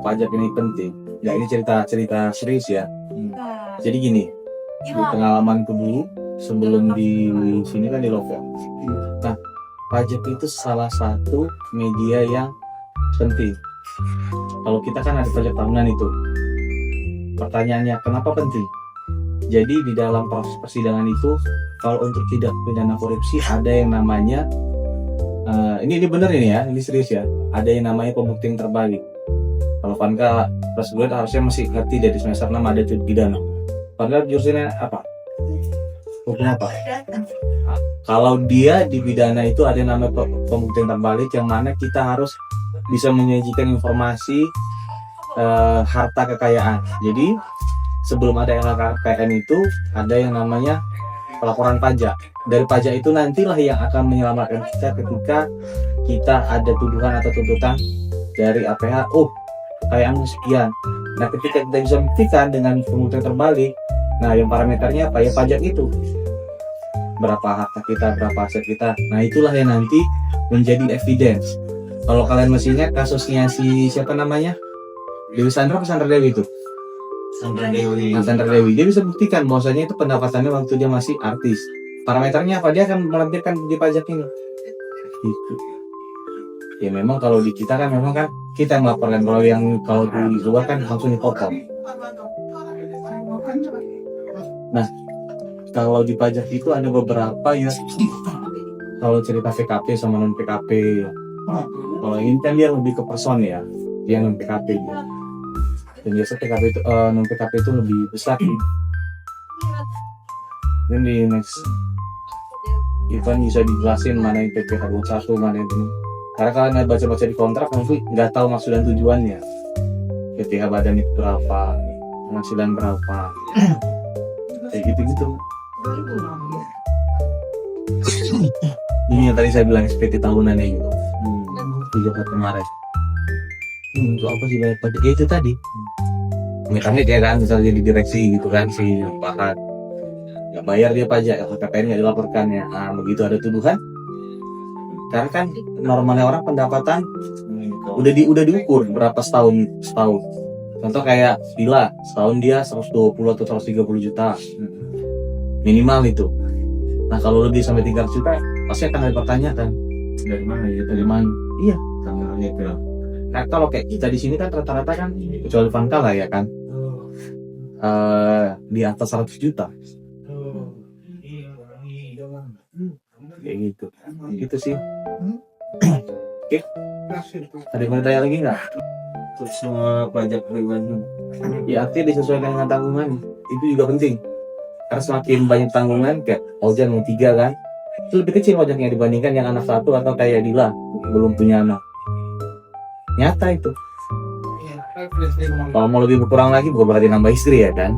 Pajak ini penting. Ya ini cerita serius ya. Jadi gini, di pengalamanku dulu sebelum di sini kan di Lombok. Nah, pajak itu salah satu media yang penting. Kalau kita kan ada pajak tahunan itu. Pertanyaannya kenapa penting? Jadi di dalam proses persidangan itu, kalau untuk tindak pidana korupsi ada yang namanya ini benar ini ya, ini serius ya. Ada yang namanya pembuktian terbalik. Kalau Vanka plus gue harusnya masih ngerti dari semester 6 ada tindak pidana. Vanka jurusannya apa? Hukum apa? Nah, kalau dia di pidana itu ada yang namanya pembuktian terbalik, yang mana kita harus bisa menyajikan informasi harta kekayaan. Jadi sebelum ada LHKPN itu ada yang namanya pelaporan pajak. Dari pajak itu nantilah yang akan menyelamatkan kita ketika kita ada tuduhan atau tuntutan dari APH. Kekayaanmu sekian. Nah, ketika kita bisa buktikan dengan pembuktian terbalik, nah yang parameternya apa ya, pajak itu berapa harta kita, berapa aset kita. Nah itulah yang nanti menjadi evidence. Kalau kalian masih ingat kasusnya si siapa namanya, Dewi Sandra apa Sandra Dewi itu? Sandra Dewi. Nah, Sandra Dewi dia bisa buktikan bahwasanya itu pendapatannya waktu dia masih artis. Parameternya apa, dia akan melampirkan di pajak ini. Gitu. Ya memang kalau di kita kan memang kan kita yang melaporkan, kalau di luar kan langsung dipotong. Nah, kalau di pajak itu ada beberapa ya. Kalau cerita PKP sama non PKP, kalau ini kan dia lebih ke person ya, dia non PKP dia. Dan biasa PKP itu non PKP itu lebih besar. Dan di next event bisa dijelasin mana yang PPh 21, mana yang ini. Karena kalian nggak baca-baca di kontrak, nanti nggak tahu maksud dan tujuannya. PPh badan itu berapa, penghasilan berapa, kayak gitu-gitu. Ini yang tadi saya bilang SPT tahunan ya gitu. 3 kemarin. Untuk apa sih bayar pajak? Ya itu tadi. Misalnya dia kan, misalnya di direksi gitu kan si Pahat, nggak bayar dia pajak, LHKPN nggak dilaporkannya. Nah begitu ada tuduhan, karena kan normalnya orang pendapatan udah diukur berapa setahun. Contoh kayak Villa, setahun dia 120 atau 130 juta minimal itu. Nah kalau lebih sampai 300 juta pasti akan dipertanyakan dari mana ya, dari mana. Iya, tanggalnya itu. Nah kalau kayak kita di sini kan rata-rata kan, kecuali Vanka lah ya kan, di atas 100 juta. Kayak gitu. Gitu sih. Oke. Ada yang mau tanya lagi nggak? Untuk semua pajak pribadi. Ya artinya disesuaikan dengan tanggungan. Itu juga penting. Karena semakin banyak tanggungan, kayak Ojan yang 3 kan, itu lebih kecil pajaknya dibandingkan yang anak 1 atau kayak Dila belum punya anak. Nyata itu. Kalau mau lebih berkurang lagi bukan berarti nambah istri ya kan.